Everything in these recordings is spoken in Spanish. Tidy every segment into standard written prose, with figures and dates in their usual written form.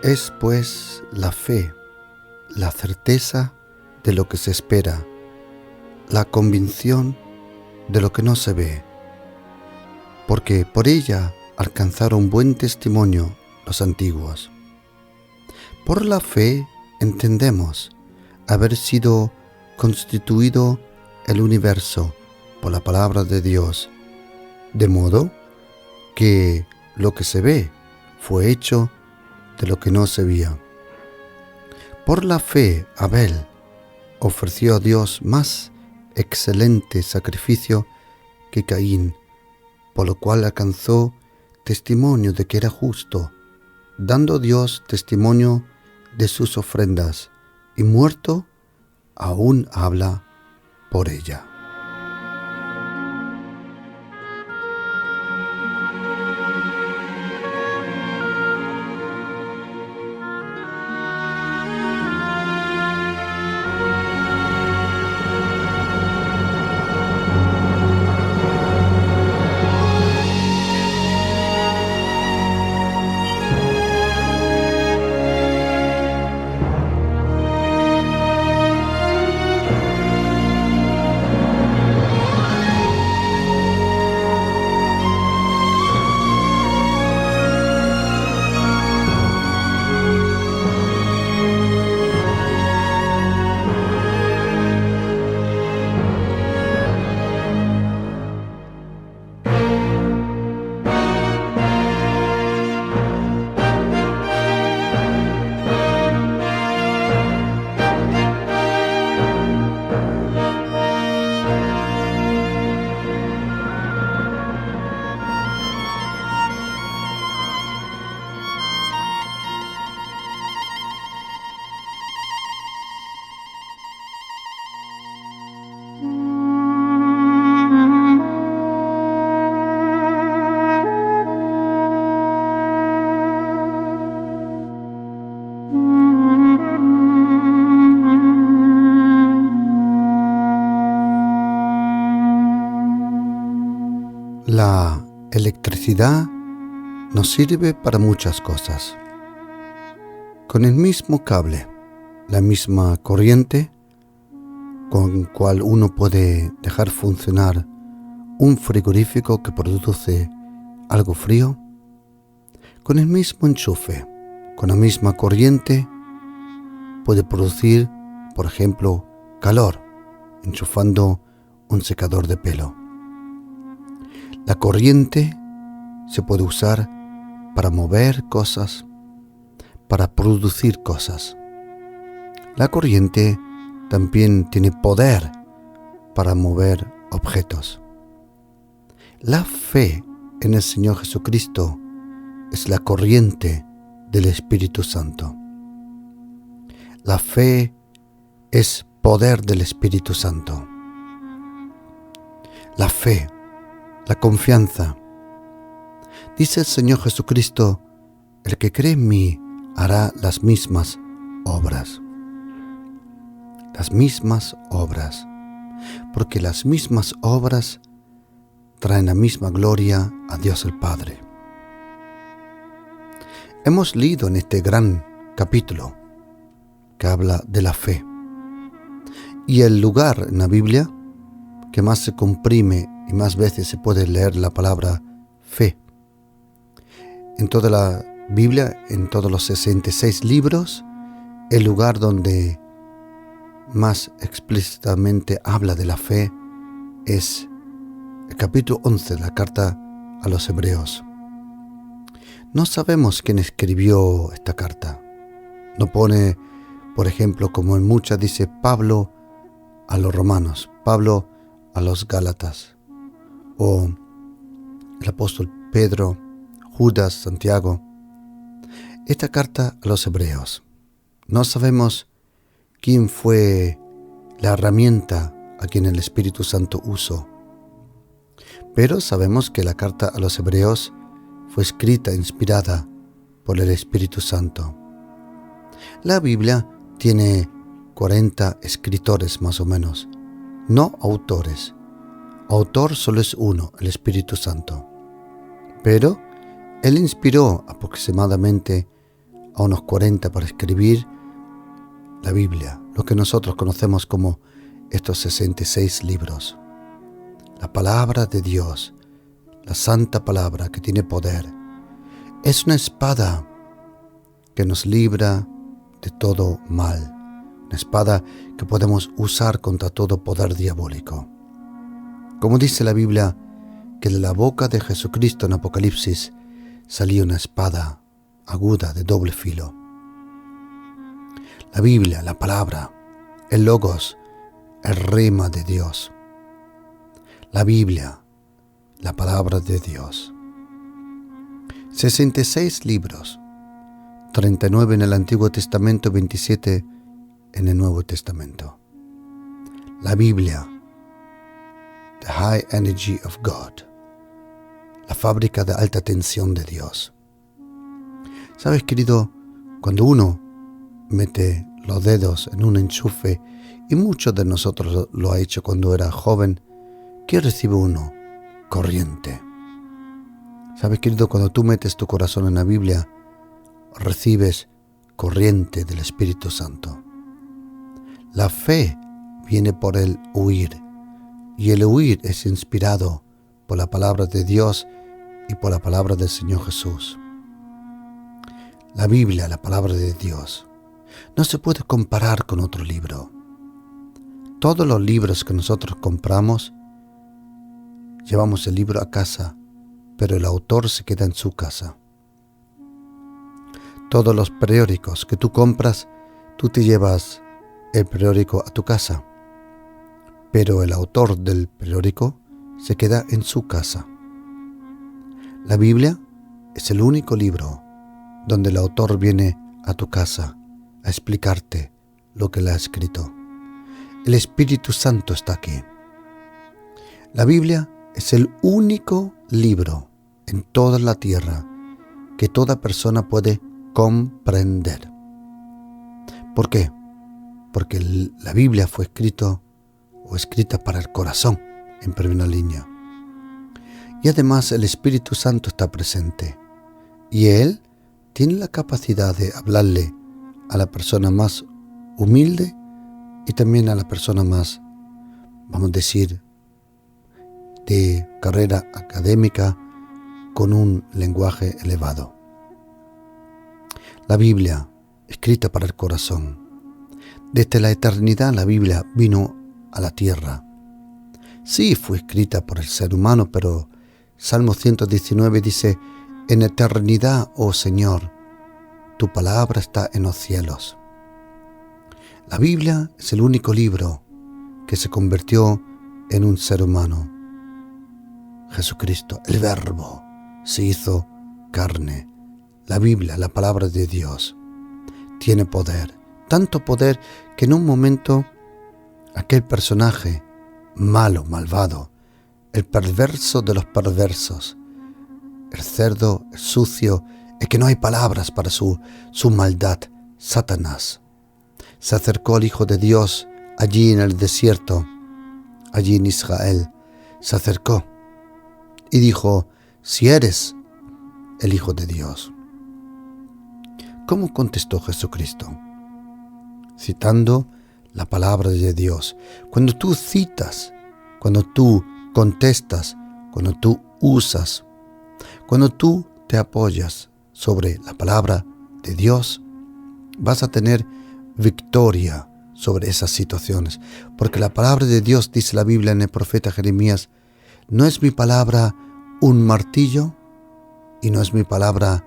Es pues la fe, la certeza de lo que se espera, la convicción de lo que no se ve, porque por ella alcanzaron buen testimonio los antiguos. Por la fe entendemos haber sido constituido el universo por la palabra de Dios, de modo que lo que se ve fue hecho de lo que no se veía. Por la fe Abel ofreció a Dios más excelente sacrificio que Caín, por lo cual alcanzó testimonio de que era justo, dando Dios testimonio de sus ofrendas, y muerto aún habla por ella. La electricidad nos sirve para muchas cosas. Con el mismo cable, la misma corriente, con cual uno puede dejar funcionar un frigorífico que produce algo frío, con el mismo enchufe, con la misma corriente, puede producir, por ejemplo, calor, enchufando un secador de pelo. La corriente se puede usar para mover cosas, para producir cosas. La corriente también tiene poder para mover objetos. La fe en el Señor Jesucristo es la corriente del Espíritu Santo. La fe es poder del Espíritu Santo. La fe, la confianza. Dice el Señor Jesucristo, el que cree en mí hará las mismas obras. Las mismas obras. Porque las mismas obras traen la misma gloria a Dios el Padre. Hemos leído en este gran capítulo que habla de la fe. Y el lugar en la Biblia que más se comprime y más veces se puede leer la palabra fe. En toda la Biblia, en todos los 66 libros, el lugar donde más explícitamente habla de la fe es el capítulo 11 de la carta a los Hebreos. No sabemos quién escribió esta carta. No pone, por ejemplo, como en muchas dice Pablo a los romanos, Pablo a los gálatas, o el apóstol Pedro, Judas, Santiago. Esta carta a los Hebreos. No sabemos quién fue la herramienta a quien el Espíritu Santo usó. Pero sabemos que la carta a los Hebreos fue escrita, inspirada por el Espíritu Santo. La Biblia tiene 40 escritores más o menos, no autores. Autor solo es uno, el Espíritu Santo. Pero Él inspiró aproximadamente a unos 40 para escribir la Biblia, lo que nosotros conocemos como estos 66 libros. La palabra de Dios, la santa palabra que tiene poder, es una espada que nos libra de todo mal, una espada que podemos usar contra todo poder diabólico. Como dice la Biblia, que de la boca de Jesucristo en Apocalipsis salía una espada aguda de doble filo. La Biblia, la palabra, el Logos, el rema de Dios. La Biblia, la palabra de Dios. 66 libros, 39 en el Antiguo Testamento, 27 en el Nuevo Testamento. La Biblia, the high energy of God, la fábrica de alta tensión de Dios. ¿Sabes, querido? Cuando uno mete los dedos en un enchufe, y muchos de nosotros lo ha hecho cuando era joven, ¿qué recibe uno? Corriente. ¿Sabes, querido? Cuando tú metes tu corazón en la Biblia, recibes corriente del Espíritu Santo. La fe viene por el huir, y el huir es inspirado por la palabra de Dios y por la palabra del Señor Jesús. La Biblia, la palabra de Dios, no se puede comparar con otro libro. Todos los libros que nosotros compramos, llevamos el libro a casa, pero el autor se queda en su casa. Todos los periódicos que tú compras, tú te llevas el periódico a tu casa, pero el autor del periódico se queda en su casa. La Biblia es el único libro donde el autor viene a tu casa a explicarte lo que le ha escrito. El Espíritu Santo está aquí. La Biblia es el único libro en toda la tierra que toda persona puede comprender. ¿Por qué? Porque la Biblia fue escrita para el corazón en primera línea. Y además el Espíritu Santo está presente. Y Él tiene la capacidad de hablarle a la persona más humilde y también a la persona más, vamos a decir, de carrera académica con un lenguaje elevado. La Biblia, escrita para el corazón. Desde la eternidad la Biblia vino a la tierra. Sí, fue escrita por el ser humano, pero Salmo 119 dice: en eternidad, oh Señor, tu palabra está en los cielos. La Biblia es el único libro que se convirtió en un ser humano. Jesucristo, el Verbo, se hizo carne. La Biblia, la palabra de Dios, tiene poder. Tanto poder que en un momento aquel personaje malo, malvado, el perverso de los perversos, el cerdo, el sucio, el que no hay palabras para su maldad, Satanás, se acercó al Hijo de Dios allí en el desierto, allí en Israel, se acercó y dijo: si eres el Hijo de Dios. ¿Cómo contestó Jesucristo? Citando la palabra de Dios. Cuando tú citas, cuando tú contestas, cuando tú usas, cuando tú te apoyas sobre la palabra de Dios, vas a tener victoria sobre esas situaciones. Porque la palabra de Dios, dice la Biblia en el profeta Jeremías, no es mi palabra un martillo y no es mi palabra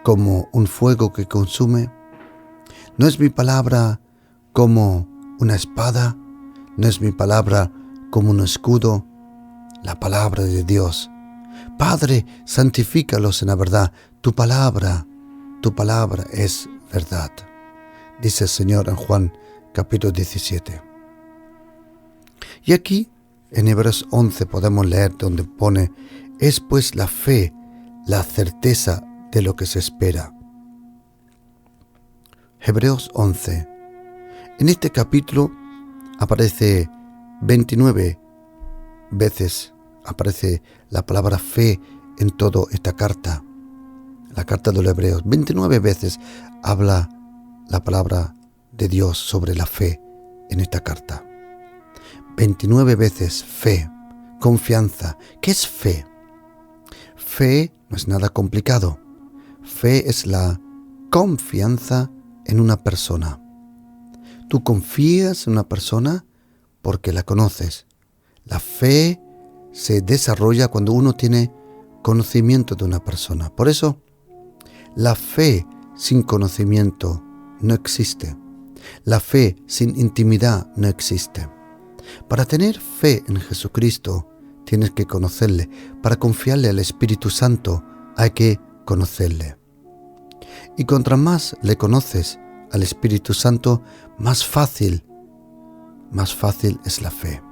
como un fuego que consume. No es mi palabra como una espada, no es mi palabra como un escudo. La palabra de Dios. Padre, santifícalos en la verdad. Tu palabra es verdad. Dice el Señor en Juan capítulo 17. Y aquí en Hebreos 11 podemos leer donde pone: es pues la fe, la certeza de lo que se espera. Hebreos 11. En este capítulo aparece 29 veces, aparece la palabra fe en toda esta carta. la carta de los Hebreos, 29 veces habla la palabra de Dios sobre la fe en esta carta. 29 veces fe, confianza. ¿Qué es fe? Fe no es nada complicado. Fe es la confianza en una persona. Tú confías en una persona porque la conoces. La fe se desarrolla cuando uno tiene conocimiento de una persona. Por eso, la fe sin conocimiento no existe. La fe sin intimidad no existe. Para tener fe en Jesucristo, tienes que conocerle. Para confiarle al Espíritu Santo, hay que conocerle. Y contra más le conoces al Espíritu Santo, más fácil es la fe.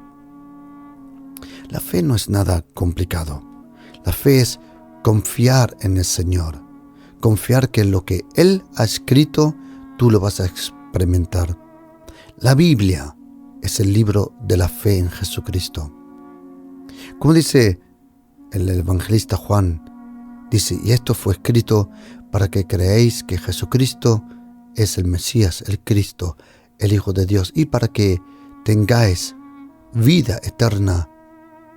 La fe no es nada complicado. La fe es confiar en el Señor. Confiar que lo que Él ha escrito, tú lo vas a experimentar. La Biblia es el libro de la fe en Jesucristo. Como dice el evangelista Juan, dice, y esto fue escrito para que creáis que Jesucristo es el Mesías, el Cristo, el Hijo de Dios, y para que tengáis vida eterna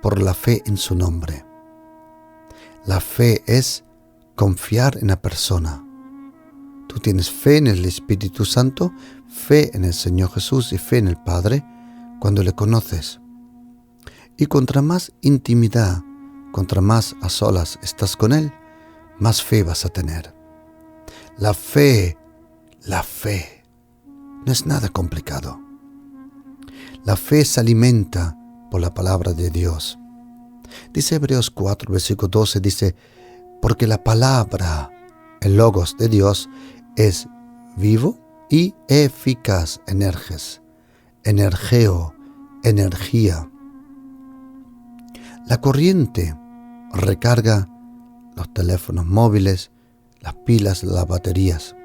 por la fe en su nombre. La fe es confiar en la persona. Tú tienes fe en el Espíritu Santo, fe en el Señor Jesús y fe en el Padre cuando le conoces. Y contra más intimidad, contra más a solas estás con Él, más fe vas a tener. La fe no es nada complicado. La fe se alimenta por la palabra de Dios. Dice Hebreos 4, versículo 12, dice, porque la palabra, el logos de Dios, es vivo y eficaz, energeo, energía. La corriente recarga los teléfonos móviles, las pilas, las baterías.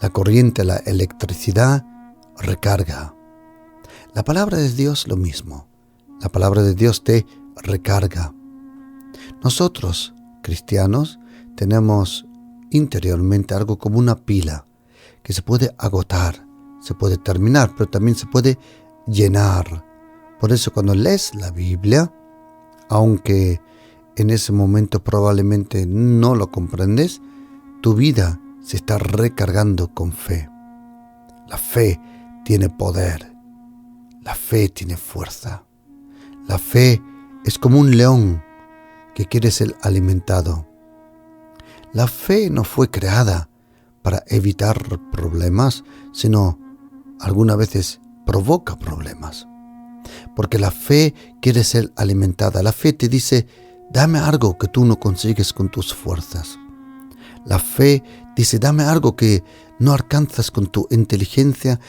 La corriente, la electricidad, recarga. La palabra de Dios lo mismo. La palabra de Dios te recarga. Nosotros, cristianos, tenemos interiormente algo como una pila que se puede agotar, se puede terminar, pero también se puede llenar. Por eso cuando lees la Biblia, aunque en ese momento probablemente no lo comprendes, tu vida se está recargando con fe. La fe tiene poder. La fe tiene fuerza. La fe es como un león que quiere ser alimentado. La fe no fue creada para evitar problemas, sino algunas veces provoca problemas. Porque la fe quiere ser alimentada. La fe te dice, dame algo que tú no consigues con tus fuerzas. La fe dice, dame algo que no alcanzas con tu inteligencia.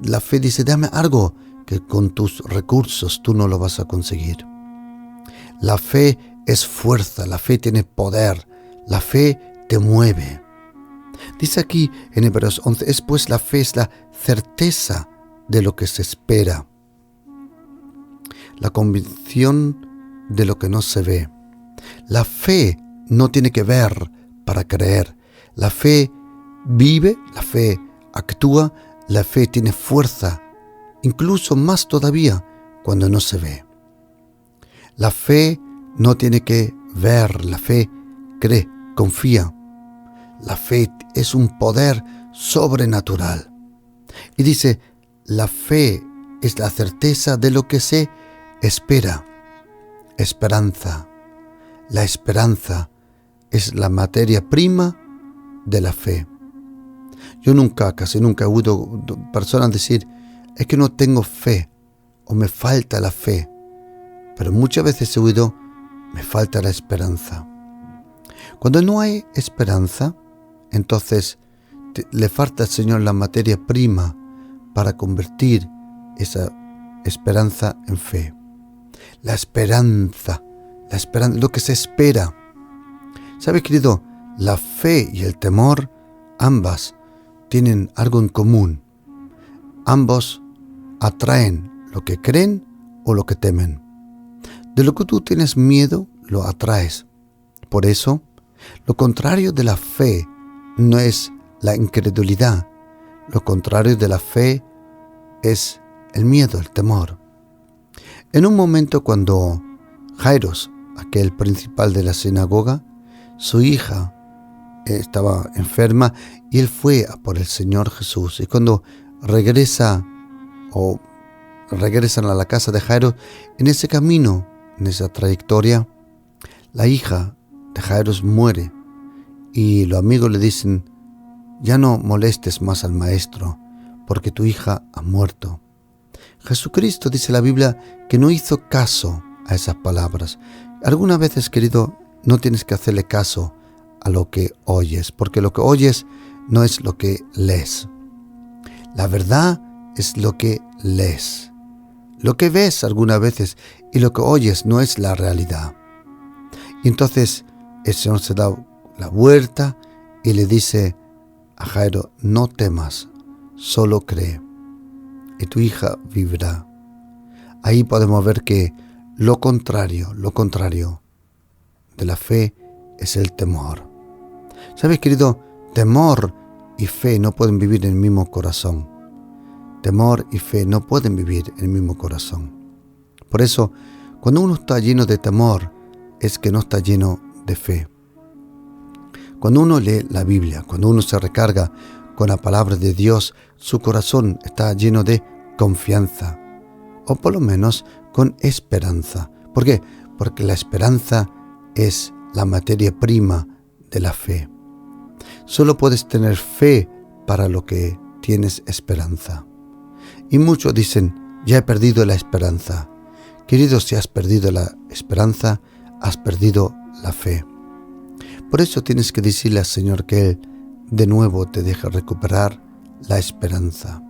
La fe dice, dame algo que con tus recursos tú no lo vas a conseguir. La fe es fuerza, la fe tiene poder, la fe te mueve. Dice aquí en Hebreos 11, pues la fe es la certeza de lo que se espera, la convicción de lo que no se ve. La fe no tiene que ver para creer. La fe vive, la fe actúa, la fe tiene fuerza, incluso más todavía cuando no se ve. La fe no tiene que ver, la fe cree, confía. La fe es un poder sobrenatural. Y dice, la fe es la certeza de lo que se espera. Esperanza. La esperanza es la materia prima de la fe. Yo casi nunca he oído personas decir, es que no tengo fe o me falta la fe. Pero muchas veces he oído, me falta la esperanza. Cuando no hay esperanza, entonces le falta al Señor la materia prima para convertir esa esperanza en fe. La esperanza, lo que se espera. ¿Sabe, querido? La fe y el temor, ambas tienen algo en común. Ambos atraen lo que creen o lo que temen. De lo que tú tienes miedo, lo atraes. Por eso, Lo contrario de la fe no es la incredulidad. Lo contrario de la fe es el miedo, el temor. En un momento cuando Jairo, aquel principal de la sinagoga, su hija estaba enferma y él fue a por el Señor Jesús. Y cuando regresan a la casa de Jairo, en ese camino, en esa trayectoria, la hija de Jairo muere y los amigos le dicen: ya no molestes más al maestro, porque tu hija ha muerto. Jesucristo, dice la Biblia, que no hizo caso a esas palabras. Algunas veces, querido, no tienes que hacerle caso a lo que oyes, porque lo que oyes no es lo que lees. La verdad es lo que lees. Lo que ves algunas veces y lo que oyes no es la realidad. Y entonces el Señor se da la vuelta y le dice a Jairo: no temas, solo cree y tu hija vivirá. Ahí podemos ver que lo contrario de la fe es el temor. ¿Sabes, querido? Temor y fe no pueden vivir en el mismo corazón. Temor y fe no pueden vivir en el mismo corazón. Por eso, cuando uno está lleno de temor, es que no está lleno de fe. Cuando uno lee la Biblia, cuando uno se recarga con la palabra de Dios, su corazón está lleno de confianza, o por lo menos con esperanza. ¿Por qué? Porque la esperanza es la materia prima de la fe. Solo puedes tener fe para lo que tienes esperanza. Y muchos dicen: ya he perdido la esperanza. Querido, si has perdido la esperanza, has perdido la fe. Por eso tienes que decirle al Señor que Él de nuevo te deje recuperar la esperanza.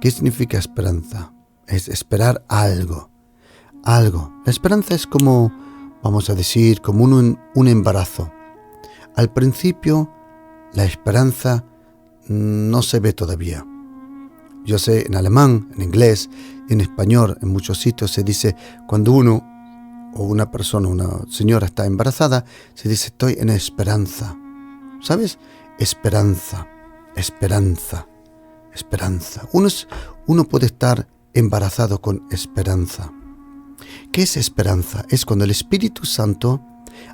¿Qué significa esperanza? Es esperar algo. La esperanza es como, vamos a decir, como un embarazo. Al principio, la esperanza no se ve todavía. Yo sé, en alemán, en inglés, en español, en muchos sitios se dice, cuando uno o una persona, una señora está embarazada, se dice: estoy en esperanza. ¿Sabes? Esperanza. Uno puede estar embarazado con esperanza. ¿Qué es esperanza? Es cuando el Espíritu Santo,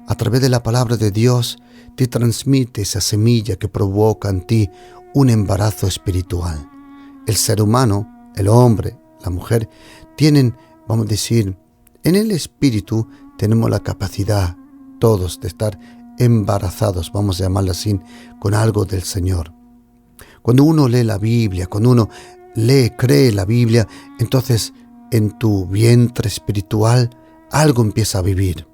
a través de la palabra de Dios, te transmite esa semilla que provoca en ti un embarazo espiritual. El ser humano, el hombre, la mujer, tienen, vamos a decir, en el Espíritu tenemos la capacidad, todos, de estar embarazados, vamos a llamarlo así, con algo del Señor. Cuando uno lee la Biblia, cuando uno cree la Biblia, entonces en tu vientre espiritual algo empieza a vivir.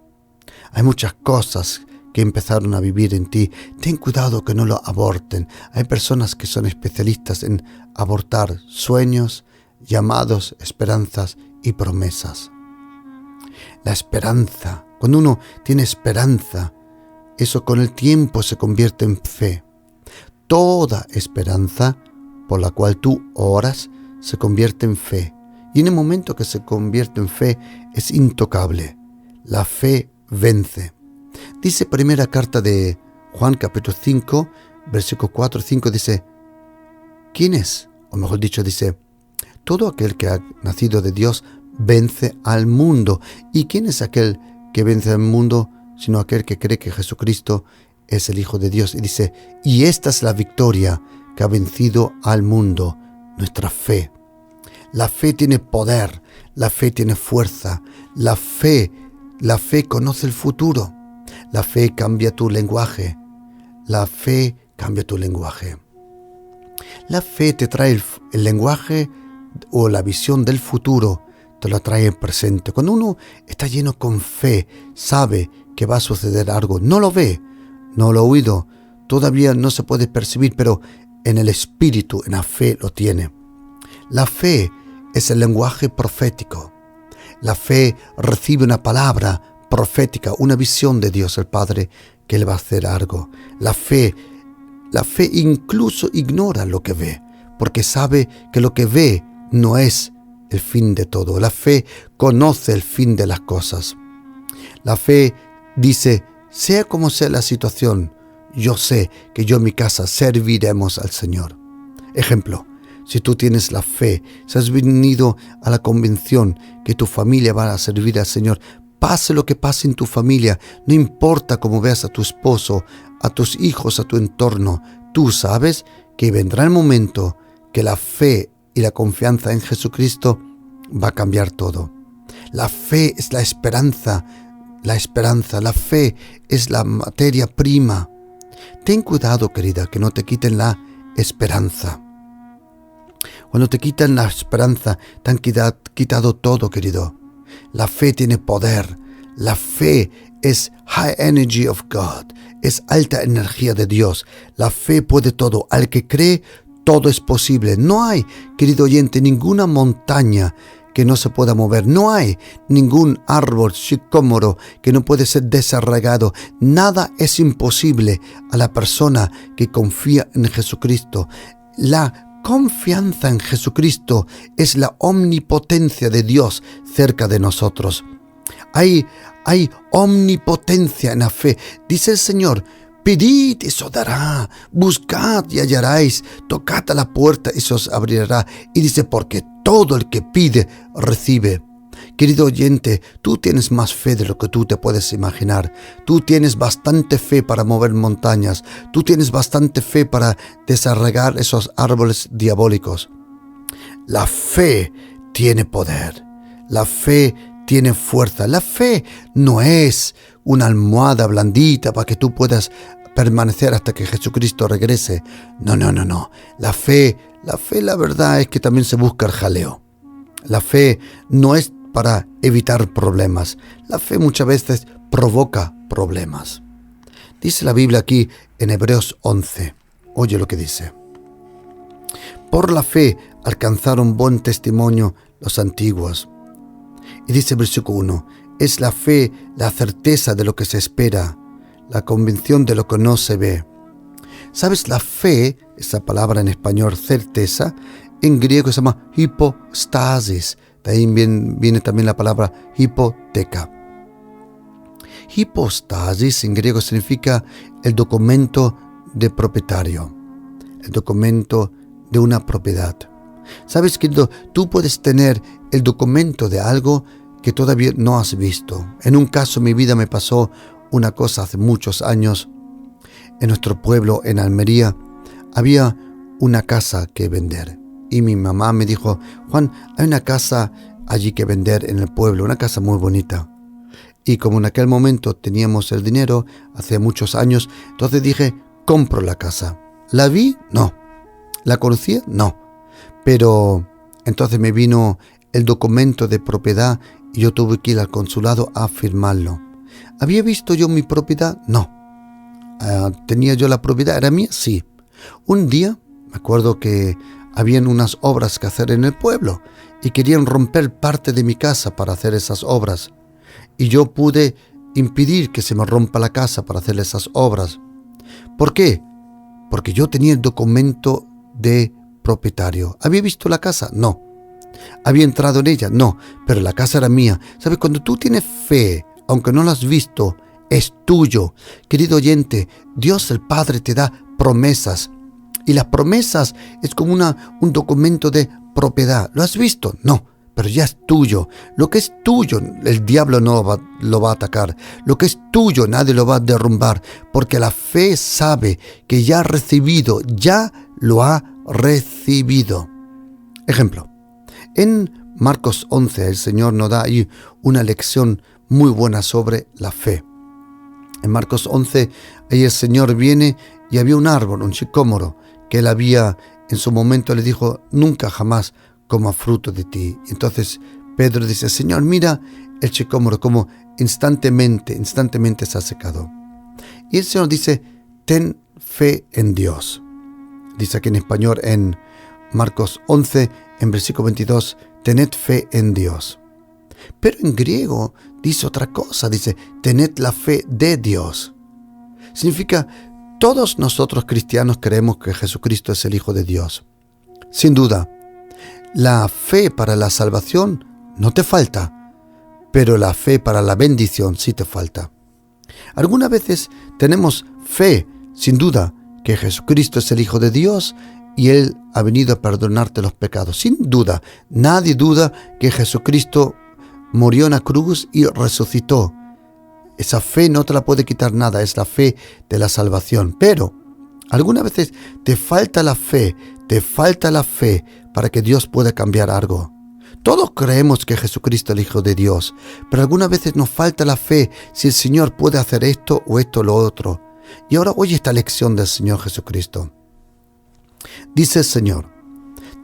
Hay muchas cosas que empezaron a vivir en ti. Ten cuidado que no lo aborten. Hay personas que son especialistas en abortar sueños, llamados, esperanzas y promesas. La esperanza, cuando uno tiene esperanza, eso con el tiempo se convierte en fe. Toda esperanza por la cual tú oras se convierte en fe. Y en el momento que se convierte en fe es intocable. La fe vence. Dice primera carta de Juan capítulo 5, versículo 4-5, dice: ¿quién es? O mejor dicho, dice: todo aquel que ha nacido de Dios vence al mundo. ¿Y quién es aquel que vence al mundo? Sino aquel que cree que Jesucristo es el Hijo de Dios. Y dice: y esta es la victoria que ha vencido al mundo, nuestra fe. La fe tiene poder, la fe tiene fuerza, la fe conoce el futuro, la fe cambia tu lenguaje, la fe cambia tu lenguaje. La fe te trae el lenguaje o la visión del futuro, te lo trae en presente. Cuando uno está lleno con fe, sabe que va a suceder algo, no lo ve, no lo ha oído, todavía no se puede percibir, pero en el espíritu, en la fe lo tiene. La fe es el lenguaje profético. La fe recibe una palabra profética, una visión de Dios el Padre que le va a hacer algo. La fe incluso ignora lo que ve, porque sabe que lo que ve no es el fin de todo. La fe conoce el fin de las cosas. La fe dice: sea como sea la situación, yo sé que yo en mi casa serviremos al Señor. Ejemplo, si tú tienes la fe, si has venido a la convicción que tu familia va a servir al Señor, pase lo que pase en tu familia, no importa cómo veas a tu esposo, a tus hijos, a tu entorno, tú sabes que vendrá el momento que la fe y la confianza en Jesucristo va a cambiar todo. La fe es la esperanza, la fe es la materia prima. Ten cuidado, querida, que no te quiten la esperanza. Cuando te quitan la esperanza, te han quitado todo, querido. La fe tiene poder. La fe es high energy of God. Es alta energía de Dios. La fe puede todo. Al que cree, todo es posible. No hay, querido oyente, ninguna montaña que no se pueda mover. No hay ningún árbol sicómoro que no puede ser desarraigado. Nada es imposible a la persona que confía en Jesucristo. La confianza en Jesucristo es la omnipotencia de Dios cerca de nosotros. Hay omnipotencia en la fe. Dice el Señor: pedid y se os dará, buscad y hallaréis, tocad a la puerta y se os abrirá. Y dice: porque todo el que pide, recibe. Querido oyente, tú tienes más fe de lo que tú te puedes imaginar. Tú tienes bastante fe para mover montañas. Tú tienes bastante fe para desarraigar esos árboles diabólicos. La fe tiene poder. La fe tiene fuerza. La fe no es una almohada blandita para que tú puedas permanecer hasta que Jesucristo regrese. No. La fe, la verdad es que también se busca el jaleo. La fe no es para evitar problemas. La fe muchas veces provoca problemas. Dice la Biblia aquí en Hebreos 11. Oye lo que dice. Por la fe alcanzaron buen testimonio los antiguos. Y dice el versículo 1. Es la fe la certeza de lo que se espera, la convicción de lo que no se ve. ¿Sabes? La fe, esa palabra en español certeza, en griego se llama hipostasis. De ahí viene también la palabra hipoteca. Hipostasis en griego significa el documento de propietario, el documento de una propiedad. ¿Sabes, querido? Tú puedes tener el documento de algo que todavía no has visto. En un caso en mi vida me pasó una cosa hace muchos años. En nuestro pueblo, en Almería, había una casa que vender. Y mi mamá me dijo: Juan, hay una casa allí que vender en el pueblo, una casa muy bonita. Y como en aquel momento teníamos el dinero, hace muchos años, entonces dije: compro la casa. ¿La vi? No. ¿La conocía? No. Pero entonces me vino el documento de propiedad y yo tuve que ir al consulado a firmarlo. ¿Había visto yo mi propiedad? No. ¿Tenía yo la propiedad? ¿Era mía? Sí. Un día me acuerdo que habían unas obras que hacer en el pueblo y querían romper parte de mi casa para hacer esas obras. Y yo pude impedir que se me rompa la casa para hacer esas obras. ¿Por qué? Porque yo tenía el documento de propietario. ¿Había visto la casa? No. ¿Había entrado en ella? No. Pero la casa era mía. ¿Sabes? Cuando tú tienes fe, aunque no la has visto, es tuyo. Querido oyente, Dios el Padre te da promesas. Y las promesas es como un documento de propiedad. ¿Lo has visto? No, pero ya es tuyo. Lo que es tuyo, el diablo no lo va a atacar. Lo que es tuyo, nadie lo va a derrumbar. Porque la fe sabe que ya ha recibido, ya lo ha recibido. Ejemplo, en Marcos 11 el Señor nos da ahí una lección muy buena sobre la fe. En Marcos 11, ahí el Señor viene y había un árbol, un sicómoro, que él había, en su momento le dijo: nunca jamás coma fruto de ti. Y entonces Pedro dice: Señor, mira el sicómoro como instantemente se ha secado. Y el Señor dice: ten fe en Dios. Dice aquí en español en Marcos 11, en versículo 22, tened fe en Dios. Pero en griego dice otra cosa, dice: tened la fe de Dios. Significa, todos nosotros cristianos creemos que Jesucristo es el Hijo de Dios. Sin duda, la fe para la salvación no te falta, pero la fe para la bendición sí te falta. Algunas veces tenemos fe, sin duda, que Jesucristo es el Hijo de Dios y Él ha venido a perdonarte los pecados. Sin duda, nadie duda que Jesucristo murió en la cruz y resucitó. Esa fe no te la puede quitar nada, es la fe de la salvación. Pero algunas veces te falta la fe para que Dios pueda cambiar algo. Todos creemos que Jesucristo es el Hijo de Dios, pero algunas veces nos falta la fe si el Señor puede hacer esto o esto o lo otro. Y ahora oye esta lección del Señor Jesucristo. Dice el Señor,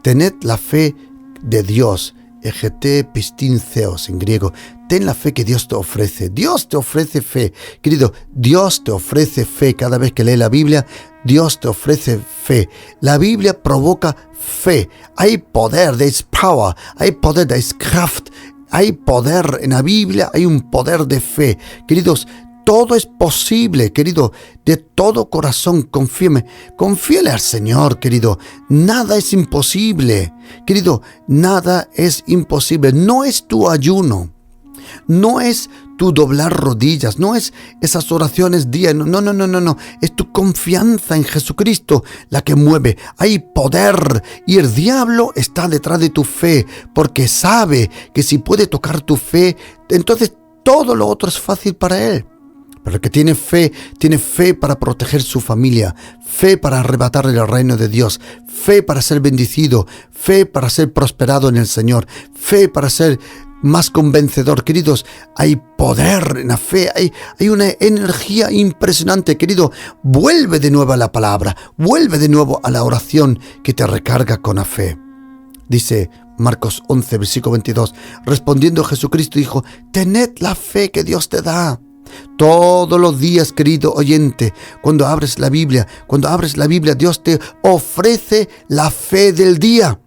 tened la fe de Dios, egete pistin theos en griego. Ten la fe que Dios te ofrece. Dios te ofrece fe. Querido, Dios te ofrece fe. Cada vez que lees la Biblia, Dios te ofrece fe. La Biblia provoca fe. Hay poder, there is power. Hay poder, there is kraft. Hay poder en la Biblia, hay un poder de fe. Queridos, todo es posible, querido, de todo corazón, confíale al Señor, querido, nada es imposible, querido, nada es imposible, no es tu ayuno, no es tu doblar rodillas, no es esas oraciones diarias, no, es tu confianza en Jesucristo la que mueve, hay poder y el diablo está detrás de tu fe, porque sabe que si puede tocar tu fe, entonces todo lo otro es fácil para él. Pero el que tiene fe para proteger su familia, fe para arrebatarle el reino de Dios, fe para ser bendecido, fe para ser prosperado en el Señor, fe para ser más convencedor. Queridos, hay poder en la fe, hay una energía impresionante. Querido, vuelve de nuevo a la palabra, vuelve de nuevo a la oración que te recarga con la fe. Dice Marcos 11, versículo 22, respondiendo Jesucristo dijo, tened la fe que Dios te da. Todos los días, querido oyente, cuando abres la Biblia, Dios te ofrece la fe del día,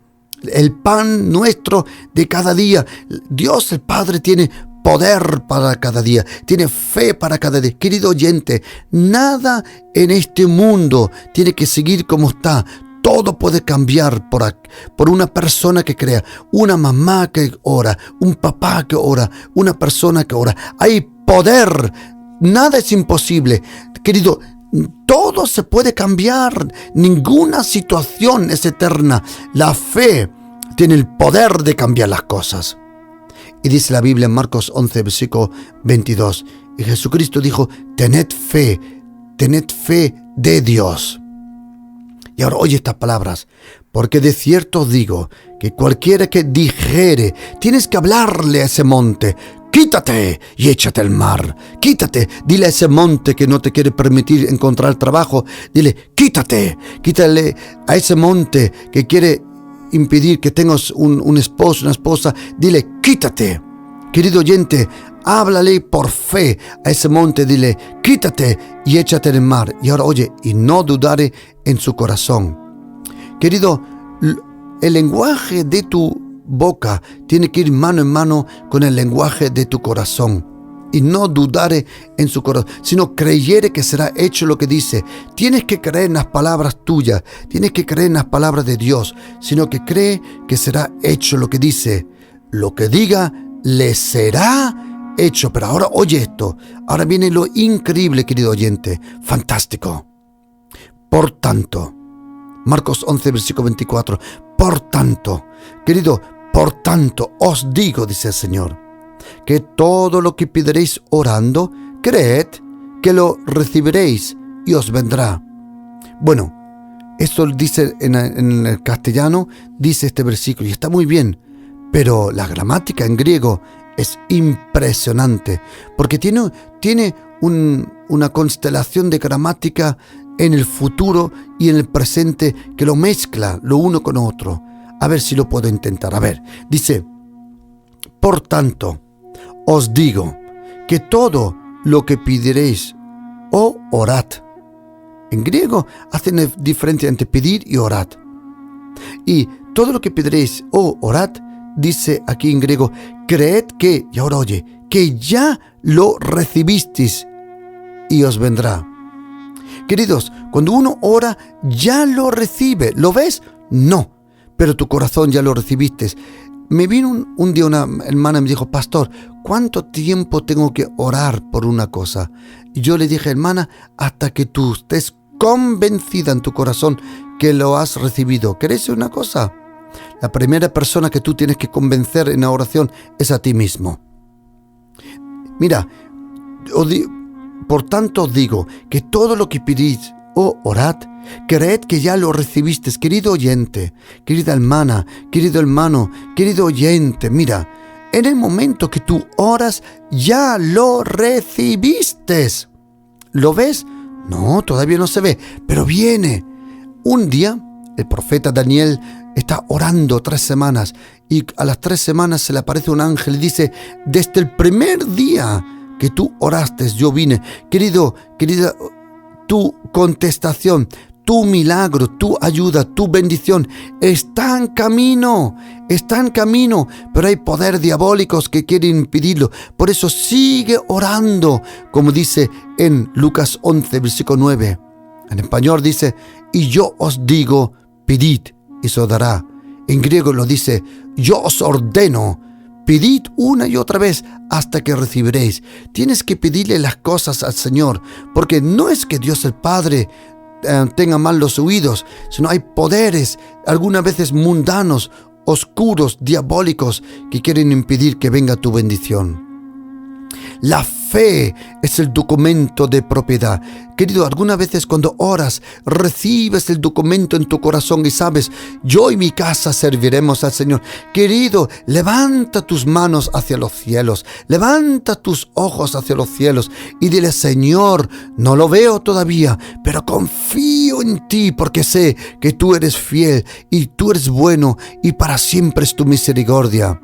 el pan nuestro de cada día. Dios el Padre tiene poder para cada día, tiene fe para cada día. Querido oyente, nada en este mundo tiene que seguir como está. Todo puede cambiar por una persona que crea, una mamá que ora, un papá que ora, una persona que ora. Hay poder, nada es imposible. Querido, todo se puede cambiar, ninguna situación es eterna. La fe tiene el poder de cambiar las cosas. Y dice la Biblia en Marcos 11, versículo 22, y Jesucristo dijo, tened fe de Dios. Y ahora oye estas palabras, porque de cierto os digo que cualquiera que dijere, tienes que hablarle a ese monte, quítate y échate al mar, quítate, dile a ese monte que no te quiere permitir encontrar trabajo, dile, quítale a ese monte que quiere impedir que tengas un esposo, una esposa, dile, quítate. Querido oyente, háblale por fe a ese monte, dile, quítate y échate en el mar. Y ahora oye, y no dudare en su corazón. Querido, el lenguaje de tu boca tiene que ir mano en mano con el lenguaje de tu corazón. Y no dudare en su corazón, sino creyere que será hecho lo que dice. Tienes que creer en las palabras tuyas, tienes que creer en las palabras de Dios, sino que cree que será hecho lo que dice. Lo que diga, le será hecho. Pero ahora oye esto, ahora viene lo increíble, querido oyente, fantástico. Por tanto, Marcos 11, versículo 24, por tanto, querido, por tanto os digo, dice el Señor, que todo lo que pediréis orando, creed que lo recibiréis y os vendrá. Bueno, esto dice en el castellano, dice este versículo y está muy bien, pero la gramática en griego es impresionante, porque tiene una constelación de gramática en el futuro y en el presente que lo mezcla lo uno con otro. A ver si lo puedo intentar. A ver, dice, por tanto, os digo que todo lo que pediréis o orad. En griego hacen diferencia entre pedir y orad. Y todo lo que pediréis o orad, dice aquí en griego, creed que, y ahora oye, que ya lo recibisteis y os vendrá. Queridos, cuando uno ora, ya lo recibe. ¿Lo ves? No, pero tu corazón ya lo recibiste. Me vino un día una hermana y me dijo, pastor, ¿cuánto tiempo tengo que orar por una cosa? Y yo le dije, hermana, hasta que tú estés convencida en tu corazón que lo has recibido. ¿Queréis una cosa? La primera persona que tú tienes que convencer en la oración es a ti mismo. Mira, por tanto os digo que todo lo que pedís o orad, creed que ya lo recibisteis. Querido oyente, querida hermana, querido hermano, querido oyente, mira, en el momento que tú oras, ya lo recibiste. ¿Lo ves? No, todavía no se ve, pero viene. Un día, el profeta Daniel está orando 3 semanas y a las 3 semanas se le aparece un ángel y dice, desde el primer día que tú oraste, yo vine. Querida, tu contestación, tu milagro, tu ayuda, tu bendición está en camino, pero hay poderes diabólicos que quieren impedirlo. Por eso sigue orando, como dice en Lucas 11, versículo 9. En español dice, y yo os digo, pedid y se os dará. En griego lo dice, yo os ordeno, pedid una y otra vez hasta que recibiréis. Tienes que pedirle las cosas al Señor, porque no es que Dios el Padre tenga mal los oídos, sino hay poderes, algunas veces mundanos, oscuros, diabólicos, que quieren impedir que venga tu bendición. La fe es el documento de propiedad. Querido, algunas veces cuando oras, recibes el documento en tu corazón y sabes, yo y mi casa serviremos al Señor. Querido, levanta tus manos hacia los cielos, levanta tus ojos hacia los cielos y dile, Señor, no lo veo todavía, pero confío en ti porque sé que tú eres fiel y tú eres bueno y para siempre es tu misericordia.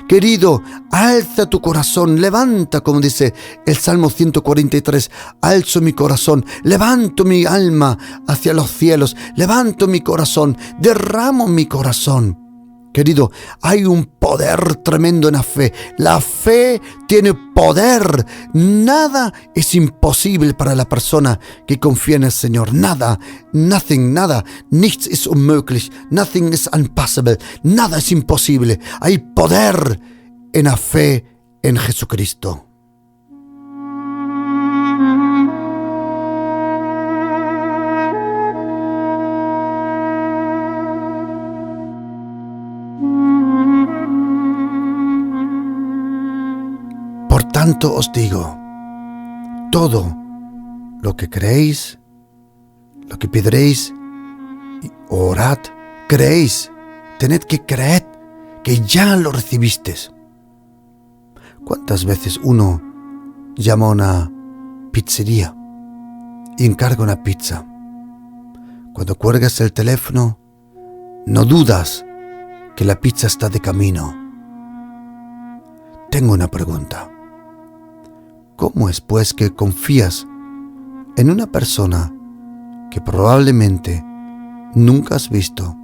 Querido, alza tu corazón, levanta, como dice el Salmo 143, alzo mi corazón, levanto mi alma hacia los cielos, levanto mi corazón, derramo mi corazón. Querido, hay un poder tremendo en la fe. La fe tiene poder. Nada es imposible para la persona que confía en el Señor. Nada, nada. Nichts ist unmöglich. Nothing is impossible. Nada es imposible. Hay poder en la fe en Jesucristo. Por tanto os digo, todo lo que creéis, lo que pediréis, orad, creéis, tened que creer que ya lo recibisteis. ¿Cuántas veces uno llama a una pizzería y encarga una pizza? Cuando cuelgas el teléfono, no dudas que la pizza está de camino. Tengo una pregunta. ¿Cómo es pues que confías en una persona que probablemente nunca has visto?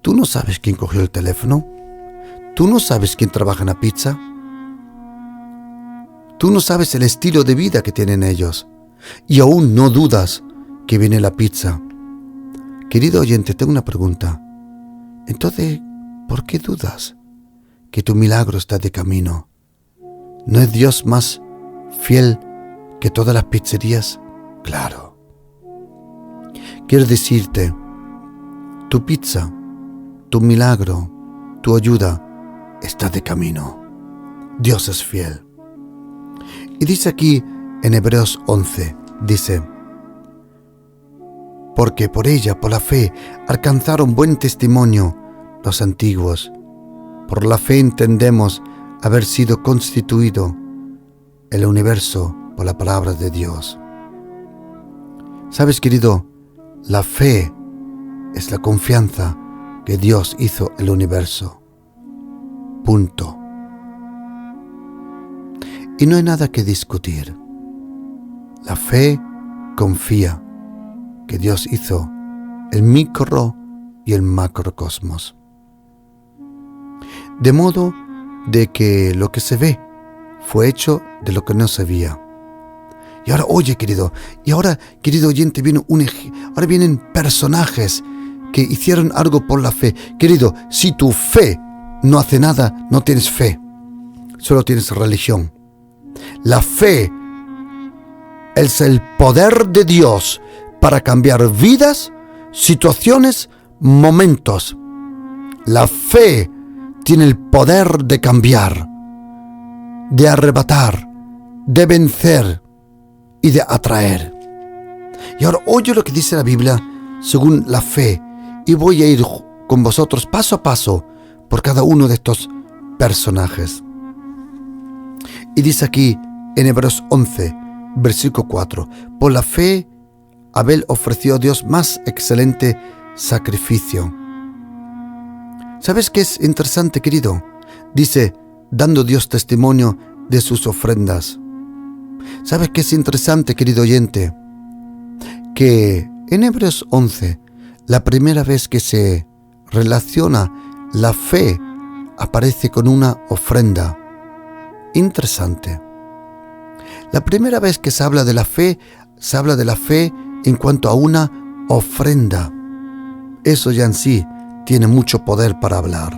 ¿Tú no sabes quién cogió el teléfono? ¿Tú no sabes quién trabaja en la pizza? ¿Tú no sabes el estilo de vida que tienen ellos? Y aún no dudas que viene la pizza. Querido oyente, tengo una pregunta. Entonces, ¿por qué dudas que tu milagro está de camino? ¿No es Dios más fiel que todas las pizzerías? Claro. Quiero decirte, tu pizza, tu milagro, tu ayuda está de camino. Dios es fiel. Y dice aquí en Hebreos 11, dice, porque por ella, por la fe, alcanzaron buen testimonio los antiguos. Por la fe entendemos haber sido constituido el universo por la palabra de Dios. ¿Sabes, querido? La fe es la confianza que Dios hizo el universo. Punto. Y no hay nada que discutir. La fe confía que Dios hizo el micro y el macrocosmos. De modo de que lo que se ve fue hecho de lo que no se veía. Y ahora, oye, querido, querido oyente, ahora vienen personajes que hicieron algo por la fe. Querido, si tu fe no hace nada, no tienes fe, solo tienes religión. La fe es el poder de Dios para cambiar vidas, situaciones, momentos. La fe tiene el poder de cambiar, de arrebatar, de vencer y de atraer. Y ahora oye lo que dice la Biblia según la fe, y voy a ir con vosotros paso a paso por cada uno de estos personajes. Y dice aquí en Hebreos 11, versículo 4, por la fe Abel ofreció a Dios más excelente sacrificio. ¿Sabes qué es interesante, querido? Dice, dando Dios testimonio de sus ofrendas. ¿Sabes qué es interesante, querido oyente? Que en Hebreos 11, la primera vez que se relaciona la fe, aparece con una ofrenda. Interesante. La primera vez que se habla de la fe, se habla de la fe en cuanto a una ofrenda. Eso ya en sí tiene mucho poder para hablar.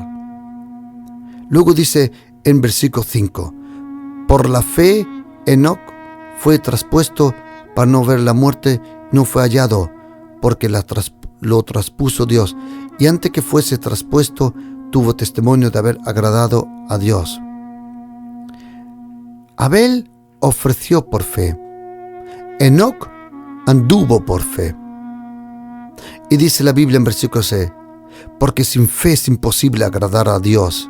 Luego dice en versículo 5, por la fe Enoc fue traspuesto para no ver la muerte, no fue hallado, porque lo traspuso Dios, y antes que fuese traspuesto, tuvo testimonio de haber agradado a Dios. Abel ofreció por fe. Enoc anduvo por fe. Y dice la Biblia en versículo 6, porque sin fe es imposible agradar a Dios,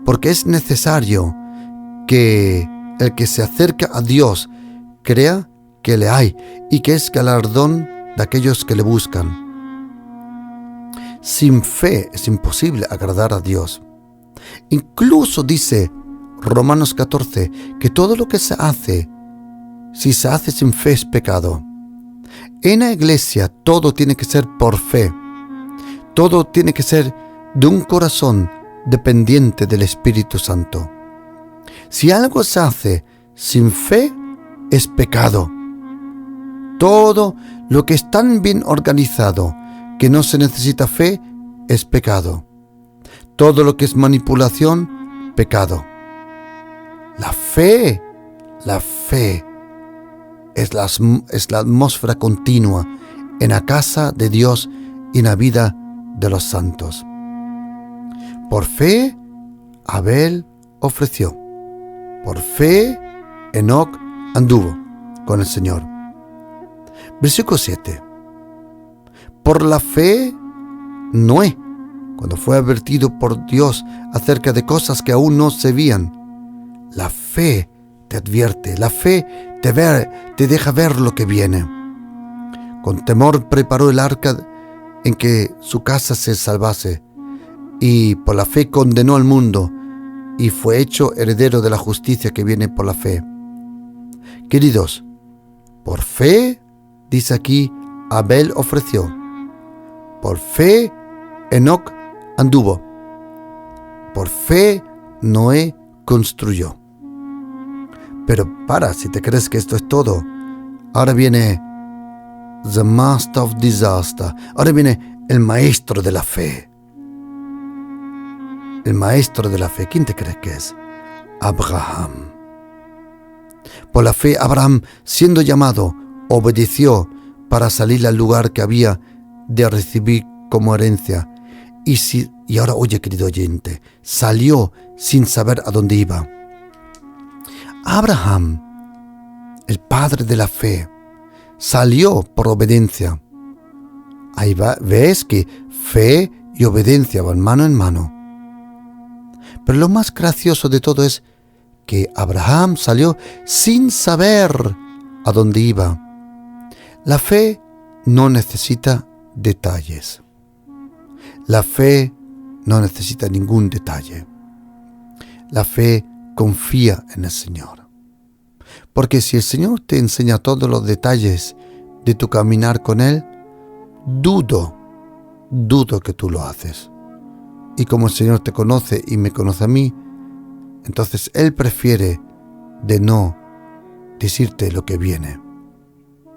porque es necesario que el que se acerca a Dios crea que le hay y que es galardón de aquellos que le buscan. Sin fe es imposible agradar a Dios. Incluso dice Romanos 14 que todo lo que se hace, si se hace sin fe, es pecado. En la iglesia todo tiene que ser por fe. Todo tiene que ser de un corazón dependiente del Espíritu Santo. Si algo se hace sin fe, es pecado. Todo lo que es tan bien organizado que no se necesita fe, es pecado. Todo lo que es manipulación, pecado. La fe es la atmósfera continua en la casa de Dios y en la vida de los santos. Por fe, Abel ofreció. Por fe, Enoc anduvo con el Señor. Versículo 7. Por la fe, Noé, cuando fue advertido por Dios acerca de cosas que aún no se veían. La fe te advierte, la fe te deja ver lo que viene. Con temor preparó el arca en que su casa se salvase, y por la fe condenó al mundo, y fue hecho heredero de la justicia que viene por la fe. Queridos, por fe, dice aquí, Abel ofreció. Por fe, Enoc anduvo. Por fe, Noé construyó. Pero si te crees que esto es todo, ahora viene the master of disaster. Ahora viene el maestro de la fe. El maestro de la fe, ¿quién te crees que es? Abraham. Por la fe, Abraham, siendo llamado, obedeció para salir al lugar que había de recibir como herencia. Y ahora oye, querido oyente, salió sin saber a dónde iba. Abraham, el padre de la fe, salió por obediencia. Ahí ves que fe y obediencia van mano en mano. Pero lo más gracioso de todo es que Abraham salió sin saber a dónde iba. La fe no necesita detalles. La fe no necesita ningún detalle. La fe confía en el Señor. Porque si el Señor te enseña todos los detalles de tu caminar con Él, dudo que tú lo haces. Y como el Señor te conoce y me conoce a mí, entonces Él prefiere de no decirte lo que viene.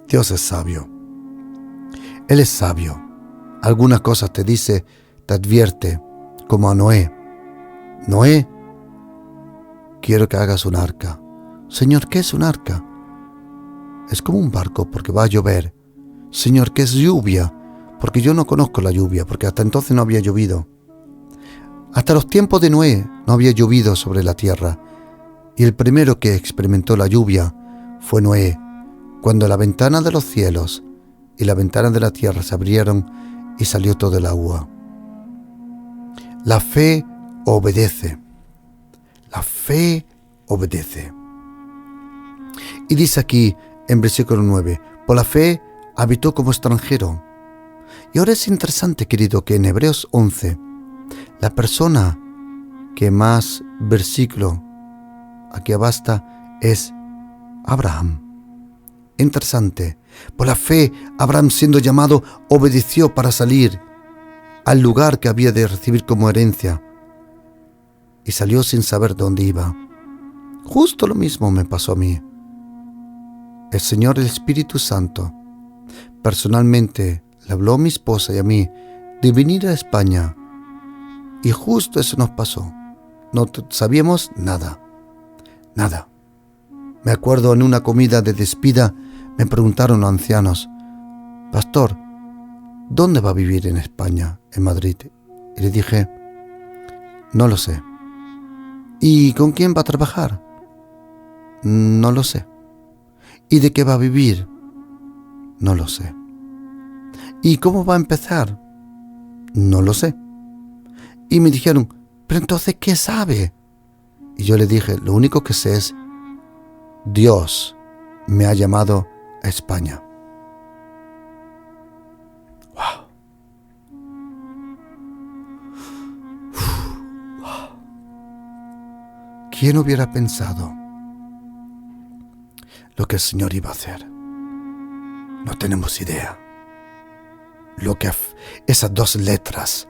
Dios es sabio. Él es sabio. Algunas cosas te dice, te advierte, como a Noé. Noé, quiero que hagas un arca. Señor, ¿qué es un arca? es como un barco porque va a llover. Señor, ¿qué es lluvia? Porque yo no conozco la lluvia, porque hasta entonces no había llovido. Hasta los tiempos de Noé no había llovido sobre la tierra. Y el primero que experimentó la lluvia fue Noé, cuando la ventana de los cielos y la ventana de la tierra se abrieron y salió todo el agua. La fe obedece. La fe obedece. Y dice aquí en versículo 9, por la fe habitó como extranjero. Y ahora es interesante, querido, que en Hebreos 11, la persona que más versículo aquí abasta es Abraham. Interesante. Por la fe, Abraham, siendo llamado, obedeció para salir al lugar que había de recibir como herencia. Y salió sin saber dónde iba. Justo lo mismo me pasó a mí. El Señor, el Espíritu Santo, personalmente le habló a mi esposa y a mí de venir a España. Y justo eso nos pasó. No sabíamos nada. Nada. Me acuerdo en una comida de despida, me preguntaron los ancianos, pastor, ¿dónde va a vivir en España, en Madrid? Y le dije, no lo sé. ¿Y con quién va a trabajar? No lo sé. ¿Y de qué va a vivir? No lo sé. ¿Y cómo va a empezar? No lo sé. Y me dijeron, ¿pero entonces qué sabe? Y yo le dije, lo único que sé es, Dios me ha llamado a España. ¡Wow! ¿Quién hubiera pensado lo que el Señor iba a hacer? No tenemos idea lo que esas dos letras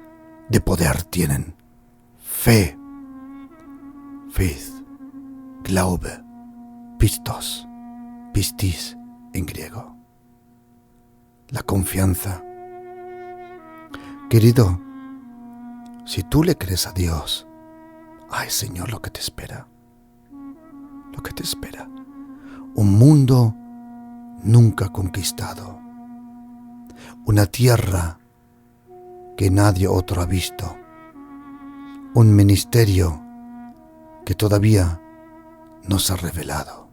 de poder tienen. Fe, faith, glaube, pistos, pistis en griego. La confianza. Querido, si tú le crees a Dios, ay Señor, lo que te espera. Lo que te espera. Un mundo nunca conquistado. Una tierra que nadie otro ha visto. Un ministerio que todavía no se ha revelado.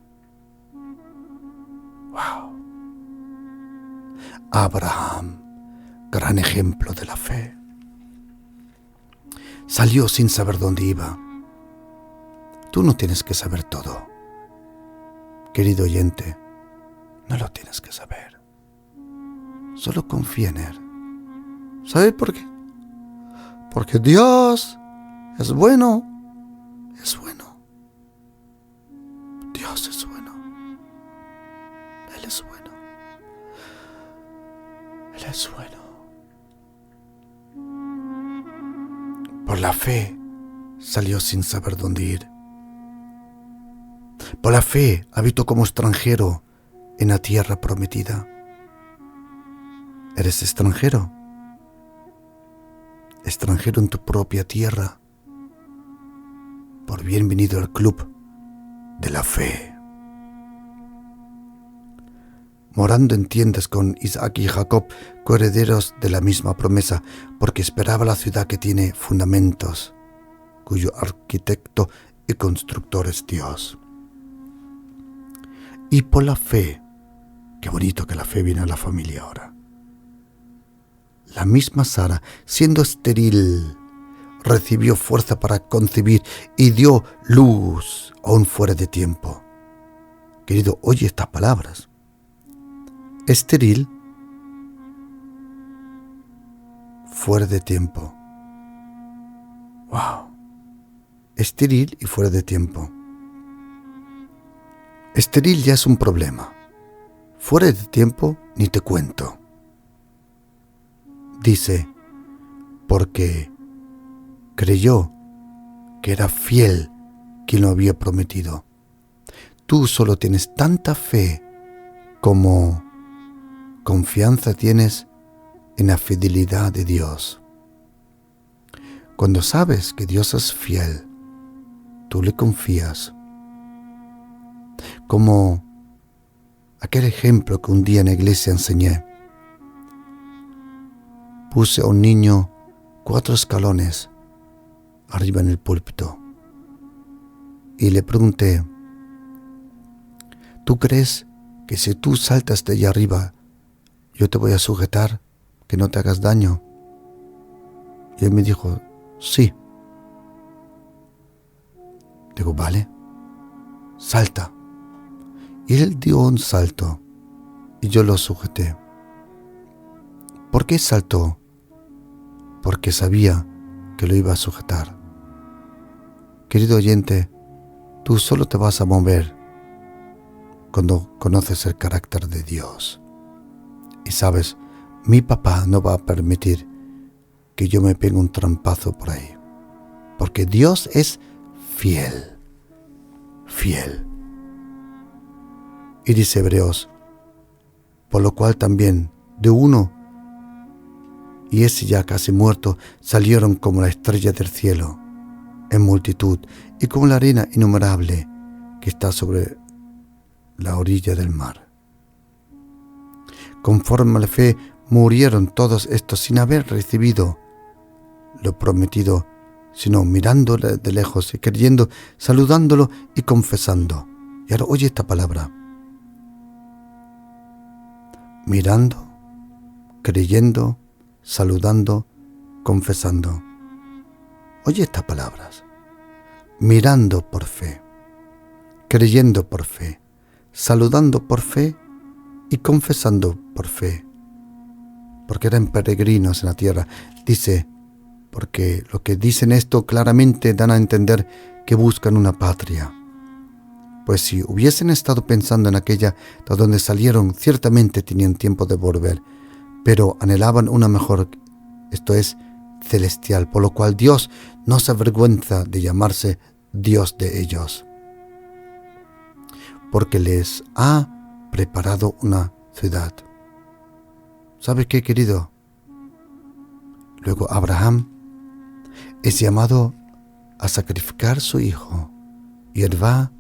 ¡Wow! Abraham, gran ejemplo de la fe. Salió sin saber dónde iba. Tú no tienes que saber todo. Querido oyente, no lo tienes que saber. Solo confía en Él. ¿Sabes por qué? Porque Dios es bueno. Es bueno. Dios es bueno. Él es bueno. Él es bueno. Por la fe salió sin saber dónde ir. Por la fe habitó como extranjero en la tierra prometida. ¿Eres extranjero? Extranjero en tu propia tierra. Por bienvenido al club de la fe. Morando en tiendas con Isaac y Jacob, coherederos de la misma promesa, porque esperaba la ciudad que tiene fundamentos, cuyo arquitecto y constructor es Dios. Y por la fe, qué bonito que la fe viene a la familia ahora. La misma Sara, siendo estéril, recibió fuerza para concebir y dio luz aún fuera de tiempo. Querido, oye estas palabras. Estéril, fuera de tiempo. ¡Wow! Estéril y fuera de tiempo. Estéril ya es un problema. Fuera de tiempo ni te cuento. Dice, porque creyó que era fiel quien lo había prometido. Tú solo tienes tanta fe como confianza tienes en la fidelidad de Dios. Cuando sabes que Dios es fiel, tú le confías. Como aquel ejemplo que un día en la iglesia enseñé. Puse a un niño 4 escalones arriba en el púlpito y le pregunté: ¿tú crees que si tú saltas de allá arriba, yo te voy a sujetar, que no te hagas daño? Y él me dijo: sí. Digo: vale, salta. Y él dio un salto y yo lo sujeté. ¿Por qué saltó? Porque sabía que lo iba a sujetar. Querido oyente, tú solo te vas a mover cuando conoces el carácter de Dios. Y sabes, mi papá no va a permitir que yo me pegue un trampazo por ahí. Porque Dios es fiel. Fiel. Y dice Hebreos: por lo cual también de uno, y ese ya casi muerto, salieron como la estrella del cielo, en multitud, y como la arena innumerable que está sobre la orilla del mar. Conforme a la fe murieron todos estos sin haber recibido lo prometido, sino mirándole de lejos y creyendo, saludándolo y confesando. Y ahora oye esta palabra: mirando, creyendo, saludando, confesando. Oye estas palabras: mirando por fe, creyendo por fe, saludando por fe y confesando por fe. Porque eran peregrinos en la tierra. Dice, porque lo que dicen esto claramente dan a entender que buscan una patria. Pues si hubiesen estado pensando en aquella de donde salieron, ciertamente tenían tiempo de volver, pero anhelaban una mejor, esto es, celestial, por lo cual Dios no se avergüenza de llamarse Dios de ellos, porque les ha preparado una ciudad. ¿Sabe qué, querido? Luego Abraham es llamado a sacrificar su hijo, y él va,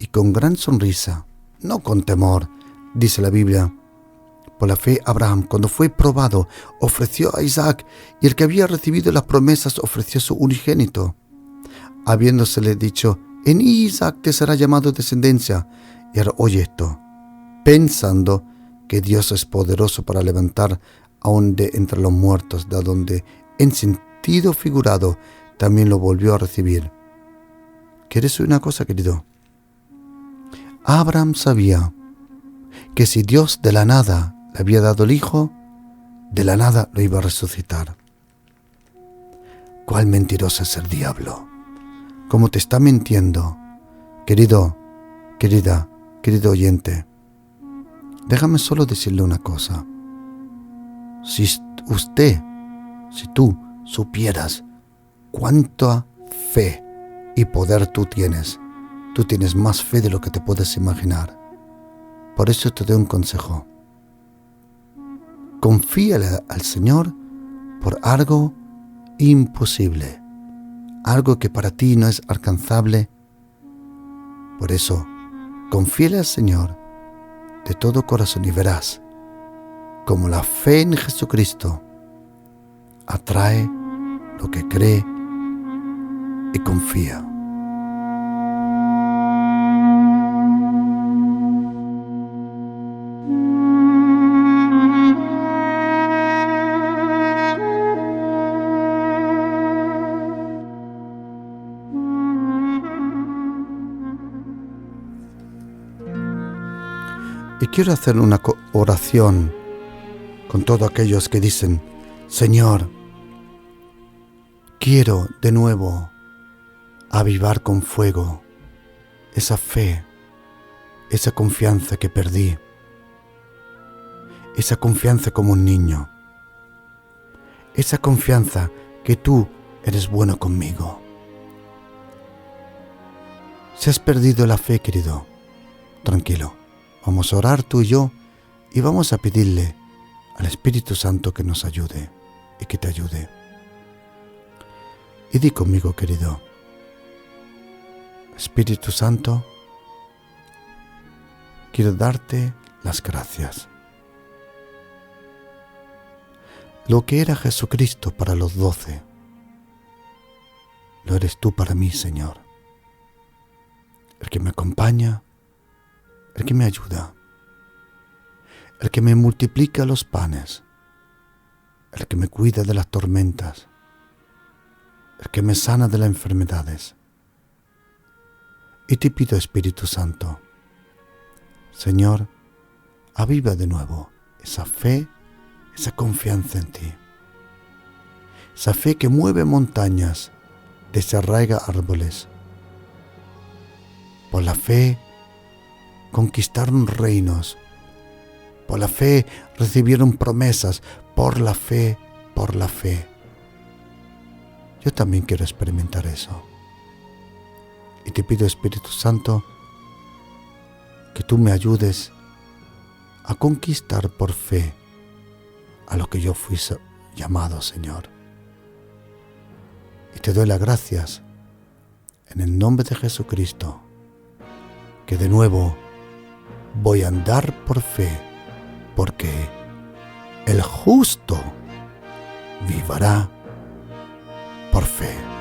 y con gran sonrisa, no con temor, dice la Biblia. Por la fe Abraham, cuando fue probado, ofreció a Isaac, y el que había recibido las promesas ofreció su unigénito, habiéndosele dicho: en Isaac te será llamado descendencia. Y ahora oye esto: pensando que Dios es poderoso para levantar aún de entre los muertos, de donde en sentido figurado también lo volvió a recibir. ¿Quieres oír una cosa, querido? Abraham sabía que si Dios de la nada le había dado el hijo, de la nada lo iba a resucitar. ¿Cuál mentiroso es el diablo? ¿Cómo te está mintiendo? Querido, querida, querido oyente, déjame solo decirle una cosa. Si tú supieras cuánta fe y poder tú tienes más fe de lo que te puedes imaginar. Por eso te doy un consejo. Confíale al Señor por algo imposible, algo que para ti no es alcanzable. Por eso, confíale al Señor de todo corazón y verás como la fe en Jesucristo atrae lo que cree y confía. Y quiero hacer una oración con todos aquellos que dicen: Señor, quiero de nuevo avivar con fuego esa fe, esa confianza que perdí, esa confianza como un niño, esa confianza que tú eres bueno conmigo. Si has perdido la fe, querido, tranquilo. Vamos a orar tú y yo y vamos a pedirle al Espíritu Santo que nos ayude y que te ayude. Y di conmigo, querido: Espíritu Santo, quiero darte las gracias. Lo que era Jesucristo para los 12, lo eres tú para mí, Señor. El que me acompaña, el que me ayuda, el que me multiplica los panes, el que me cuida de las tormentas, el que me sana de las enfermedades. Y te pido, Espíritu Santo, Señor, aviva de nuevo esa fe, esa confianza en ti. Esa fe que mueve montañas, desarraiga árboles. Por la fe conquistaron reinos. Por la fe recibieron promesas. Por la fe, por la fe. Yo también quiero experimentar eso. Y te pido, Espíritu Santo, que tú me ayudes a conquistar por fe a lo que yo fui llamado, Señor. Y te doy las gracias en el nombre de Jesucristo, que de nuevo voy a andar por fe, porque el justo vivirá por fe.